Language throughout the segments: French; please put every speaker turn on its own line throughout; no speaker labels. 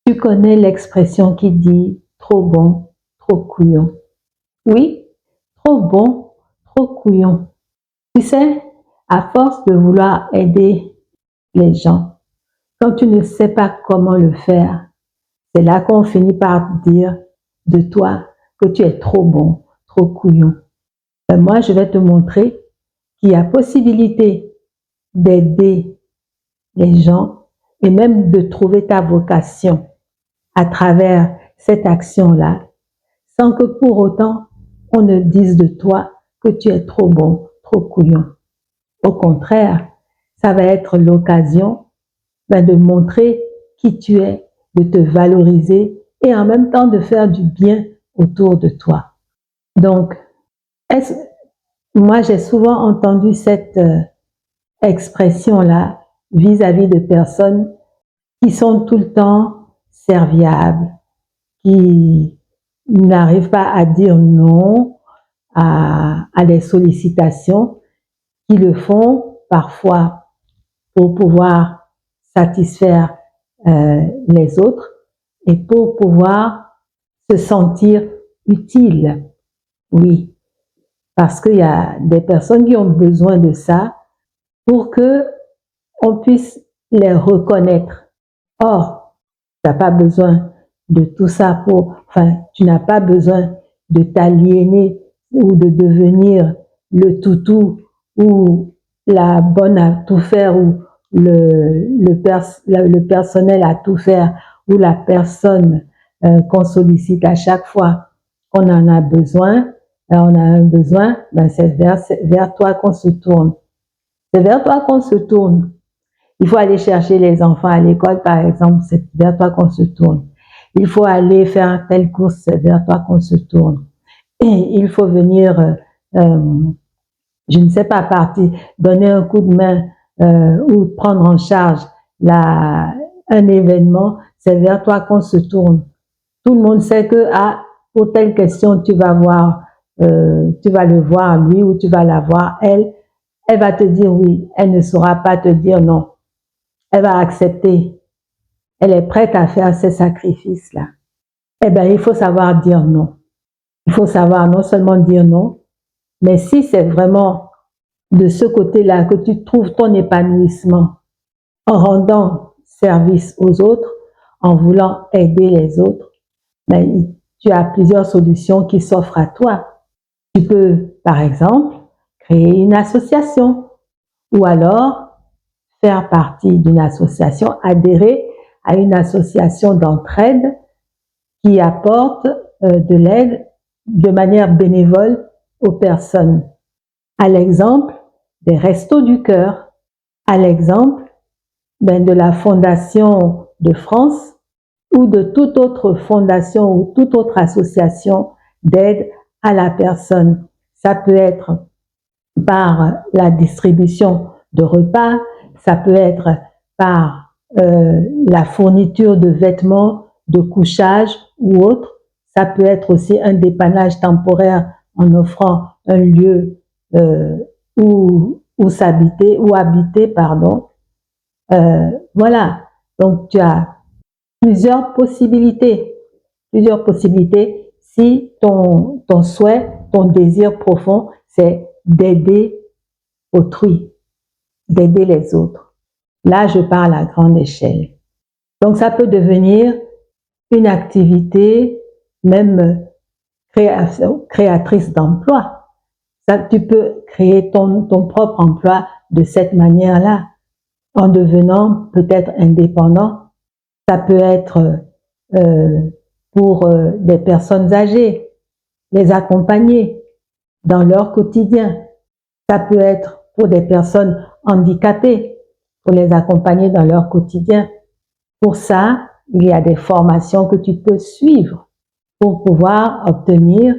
Tu connais l'expression qui dit trop bon, trop couillon. Oui, trop bon, trop couillon. Tu sais, à force de vouloir aider les gens, quand tu ne sais pas comment le faire, c'est là qu'on finit par dire de toi que tu es trop bon, trop couillon. Moi, je vais te montrer qu'il y a possibilité d'aider les gens et même de trouver ta vocation à travers cette action-là, sans que pour autant on ne dise de toi que tu es trop bon, trop couillon. Au contraire, ça va être l'occasion de montrer qui tu es, de te valoriser et en même temps de faire du bien autour de toi. Donc, moi j'ai souvent entendu cette expression-là vis-à-vis de personnes qui sont tout le temps serviables, qui n'arrivent pas à dire non à des sollicitations, qui le font parfois pour pouvoir satisfaire les autres et pour pouvoir se sentir utile. Oui, parce qu'il y a des personnes qui ont besoin de ça pour que on puisse les reconnaître. Or, tu n'as pas besoin de tout ça tu n'as pas besoin de t'aliéner ou de devenir le toutou ou la bonne à tout faire ou le personnel à tout faire ou la personne qu'on sollicite à chaque fois qu'on en a besoin. On a un besoin, c'est vers toi qu'on se tourne. C'est vers toi qu'on se tourne. Il faut aller chercher les enfants à l'école, par exemple, c'est vers toi qu'on se tourne. Il faut aller faire un tel course, c'est vers toi qu'on se tourne. Et il faut venir, je ne sais pas, partir, donner un coup de main ou prendre en charge un événement, c'est vers toi qu'on se tourne. Tout le monde sait que pour telle question, tu vas le voir lui ou tu vas la voir elle. Elle va te dire oui, elle ne saura pas te dire non. Elle va accepter. Elle est prête à faire ces sacrifices-là. Eh bien, il faut savoir dire non. Il faut savoir non seulement dire non, mais si c'est vraiment de ce côté-là que tu trouves ton épanouissement en rendant service aux autres, en voulant aider les autres, ben, tu as plusieurs solutions qui s'offrent à toi. Tu peux, par exemple, créer une association ou alors faire partie d'une association, adhérer à une association d'entraide qui apporte de l'aide de manière bénévole aux personnes. À l'exemple des Restos du Cœur, à l'exemple de la Fondation de France ou de toute autre fondation ou toute autre association d'aide à la personne. Ça peut être par la distribution de repas, ça peut être par la fourniture de vêtements, de couchage ou autre. Ça peut être aussi un dépannage temporaire en offrant un lieu où s'habiter, ou habiter, pardon. Voilà. Donc, tu as plusieurs possibilités si ton souhait, ton désir profond, c'est d'aider autrui, d'aider les autres. Là, je parle à grande échelle. Donc, ça peut devenir une activité même créatrice d'emploi. Tu peux créer ton propre emploi de cette manière-là, en devenant peut-être indépendant. Ça peut être pour des personnes âgées, les accompagner dans leur quotidien. Ça peut être pour des personnes handicapées, pour les accompagner dans leur quotidien. Pour ça, il y a des formations que tu peux suivre pour pouvoir obtenir,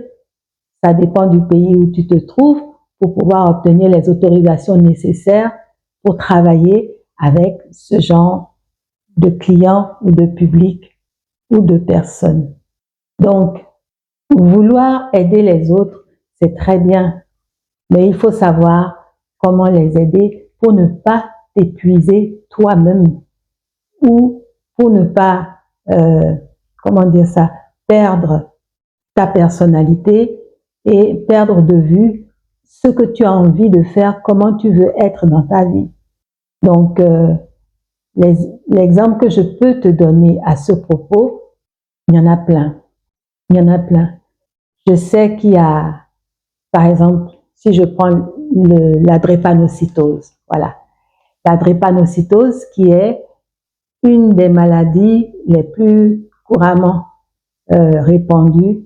ça dépend du pays où tu te trouves, pour pouvoir obtenir les autorisations nécessaires pour travailler avec ce genre de clients ou de public ou de personnes. Donc, vouloir aider les autres, c'est très bien, mais il faut savoir comment les aider pour ne pas t'épuiser toi-même ou pour ne pas comment dire ça, perdre ta personnalité et perdre de vue ce que tu as envie de faire, comment tu veux être dans ta vie. Donc, l'exemple que je peux te donner à ce propos, il y en a plein. Il y en a plein. Je sais qu'il y a, par exemple, si je prends la drépanocytose, voilà. La drépanocytose qui est une des maladies les plus couramment répandues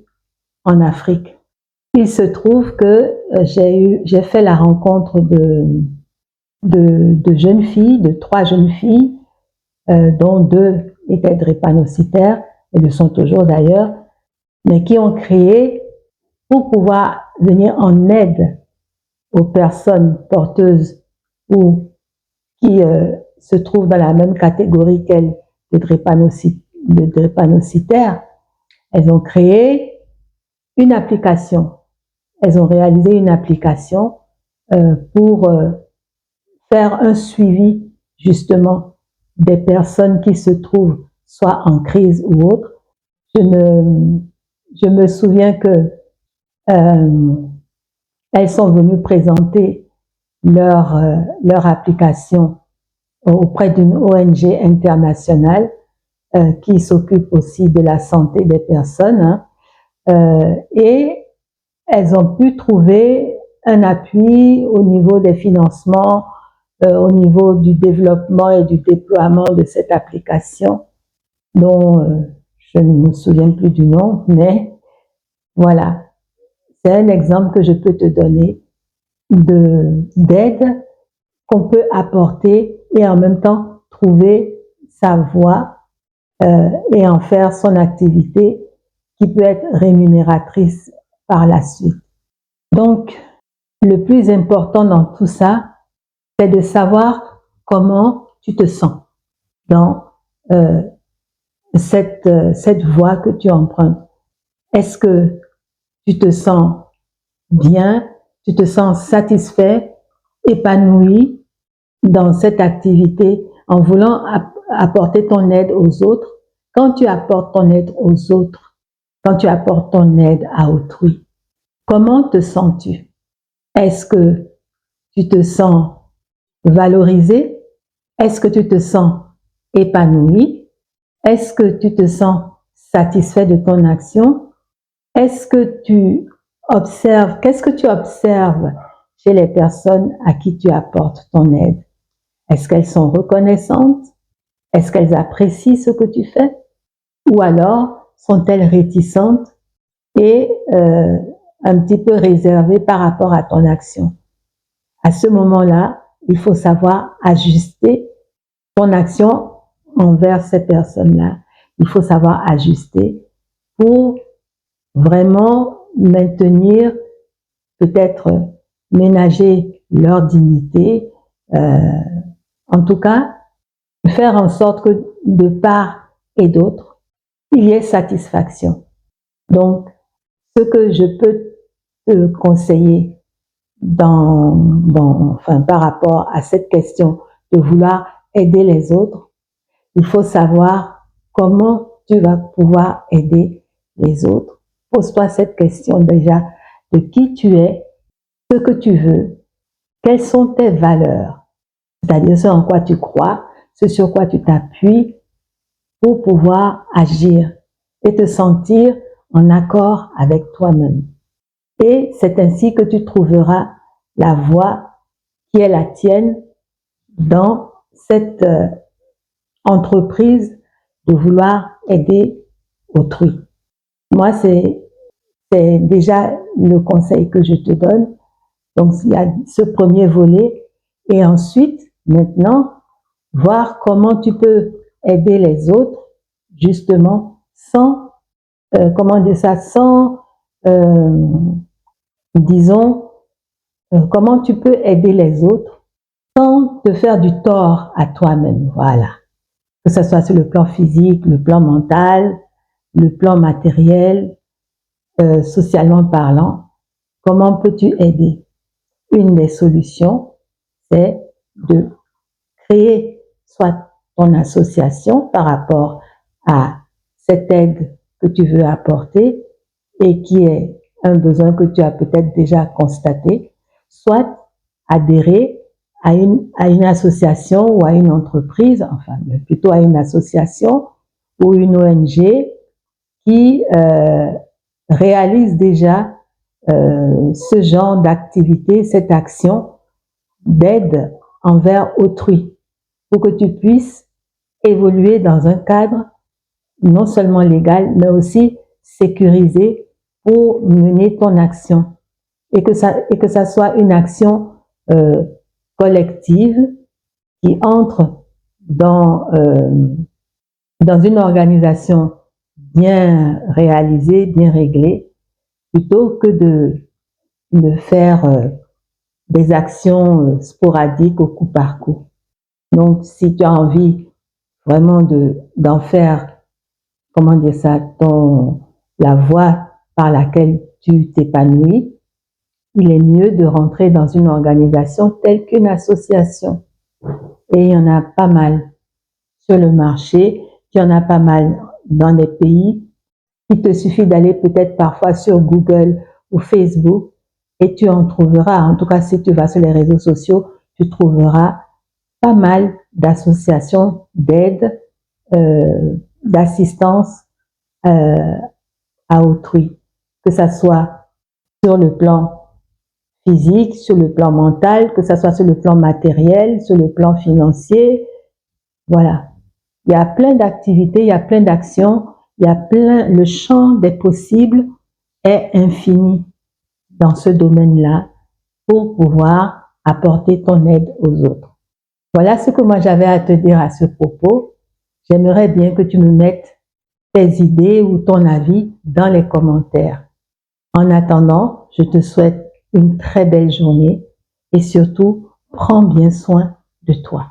en Afrique. Il se trouve que j'ai fait la rencontre de jeunes filles, de 3 jeunes filles, dont 2 étaient drépanocytaires, et le sont toujours d'ailleurs, mais qui ont créé, pour pouvoir venir en aide aux personnes porteuses ou qui se trouvent dans la même catégorie qu'elles de drépanocytaires, elles ont créé une application. Elles ont réalisé une application pour faire un suivi justement des personnes qui se trouvent soit en crise ou autre. Je me souviens que elles sont venues présenter leur application auprès d'une ONG internationale qui s'occupe aussi de la santé des personnes, et elles ont pu trouver un appui au niveau des financements, au niveau du développement et du déploiement de cette application dont je ne me souviens plus du nom, mais voilà, c'est un exemple que je peux te donner d'aide qu'on peut apporter et en même temps trouver sa voie et en faire son activité qui peut être rémunératrice par la suite. Donc, le plus important dans tout ça, c'est de savoir comment tu te sens dans cette voie que tu empruntes. Est-ce que tu te sens bien, tu te sens satisfait, épanoui dans cette activité en voulant apporter ton aide aux autres? Quand tu apportes ton aide aux autres, quand tu apportes ton aide à autrui, comment te sens-tu? Est-ce que tu te sens valorisé? Est-ce que tu te sens épanoui? Est-ce que tu te sens satisfait de ton action? Est-ce que tu observes, qu'est-ce que tu observes chez les personnes à qui tu apportes ton aide? Est-ce qu'elles sont reconnaissantes? Est-ce qu'elles apprécient ce que tu fais? Ou alors sont-elles réticentes et un petit peu réservées par rapport à ton action? À ce moment-là, il faut savoir ajuster ton action envers ces personnes-là. Il faut savoir ajuster pour vraiment maintenir, peut-être ménager leur dignité, en tout cas, faire en sorte que de part et d'autre, il y ait satisfaction. Donc, ce que je peux te conseiller par rapport à cette question de vouloir aider les autres, il faut savoir comment tu vas pouvoir aider les autres. Pose-toi cette question déjà de qui tu es, ce que tu veux, quelles sont tes valeurs, c'est-à-dire ce en quoi tu crois, ce sur quoi tu t'appuies pour pouvoir agir et te sentir en accord avec toi-même. Et c'est ainsi que tu trouveras la voie qui est la tienne dans cette entreprise de vouloir aider autrui. Moi, c'est déjà le conseil que je te donne. Donc, il y a ce premier volet. Et ensuite, maintenant, voir comment tu peux aider les autres, justement, sans, comment dire ça, sans, disons, comment tu peux aider les autres sans te faire du tort à toi-même. Voilà. Que ce soit sur le plan physique, le plan mental, le plan matériel, socialement parlant, comment peux-tu aider? Une des solutions, c'est de créer soit ton association par rapport à cette aide que tu veux apporter et qui est un besoin que tu as peut-être déjà constaté, soit adhérer à une association ou à une entreprise, enfin plutôt à une association ou une ONG qui réalise déjà ce genre d'activité, cette action d'aide envers autrui, pour que tu puisses évoluer dans un cadre non seulement légal, mais aussi sécurisé pour mener ton action. Et que ça soit une action collective qui entre dans une organisation bien réalisée, bien réglée, plutôt que de faire des actions sporadiques au coup par coup. Donc, si tu as envie vraiment d'en faire, comment dire ça, la voie par laquelle tu t'épanouis, il est mieux de rentrer dans une organisation telle qu'une association. Et il y en a pas mal sur le marché, il y en a pas mal dans les pays. Il te suffit d'aller peut-être parfois sur Google ou Facebook et tu en trouveras, en tout cas si tu vas sur les réseaux sociaux, tu trouveras pas mal d'associations d'aide, d'assistance à autrui, que ça soit sur le plan physique, sur le plan mental, que ça soit sur le plan matériel, sur le plan financier. Voilà. Il y a plein d'activités, il y a plein d'actions, le champ des possibles est infini dans ce domaine-là pour pouvoir apporter ton aide aux autres. Voilà ce que moi j'avais à te dire à ce propos. J'aimerais bien que tu me mettes tes idées ou ton avis dans les commentaires. En attendant, je te souhaite une très belle journée et surtout, prends bien soin de toi.